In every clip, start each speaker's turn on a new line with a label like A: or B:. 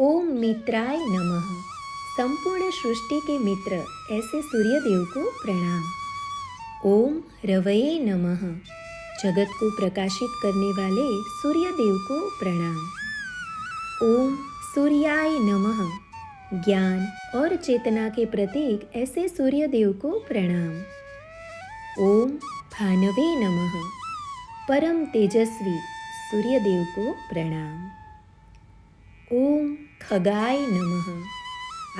A: ओम मित्राय नमः। संपूर्ण सृष्टि के मित्र ऐसे सूर्यदेव को प्रणाम। ओम रवये नमः। जगत को प्रकाशित करने वाले सूर्यदेव को प्रणाम। ओम सूर्याय नमः। ज्ञान और चेतना के प्रतीक ऐसे सूर्यदेव को प्रणाम। ओम भानवे नमः। परम तेजस्वी सूर्यदेव को प्रणाम। ओम खगाय नमः।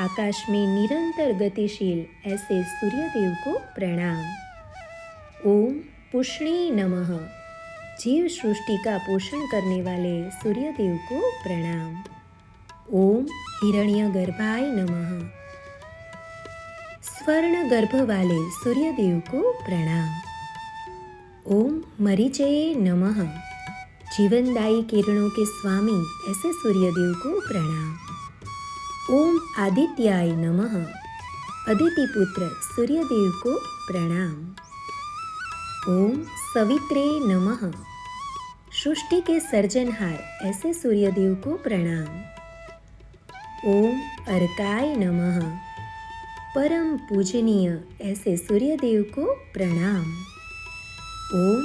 A: आकाश में निरंतर गतिशील ऐसे सूर्यदेव को प्रणाम। ओम पुष्णे नमः। जीव सृष्टि का पोषण करने वाले सूर्यदेव को प्रणाम। ओम हिरण्यगर्भाय नमः। स्वर्ण गर्भ वाले सूर्यदेव को प्रणाम। ओम मरीचये नमः। जीवनदायी किरणों के स्वामी ऐसे सूर्यदेव को प्रणाम। ओम आदित्याय नमः। अदिति पुत्र सूर्यदेव को प्रणाम। ओम सवित्रे नमः। सृष्टि के सर्जनहार ऐसे सूर्यदेव को प्रणाम। ओम अर्काय नमः। परम पूजनीय ऐसे सूर्यदेव को प्रणाम। ओम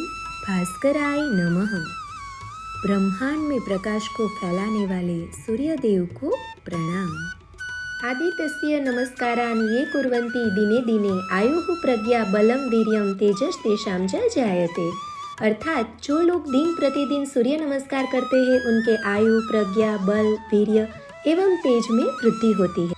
A: भास्कराय नमः। ब्रह्मांड में प्रकाश को फैलाने वाले सूर्यदेव को प्रणाम। आदित्यस्य नमस्कारान् ये कुर्वन्ति दिने दिने आयुः प्रज्ञा बलम वीर्यम तेजस तेषां च जायते। अर्थात जो लोग दिन प्रतिदिन सूर्य नमस्कार करते हैं उनके आयु प्रज्ञा बल वीर्य एवं तेज में वृद्धि होती है।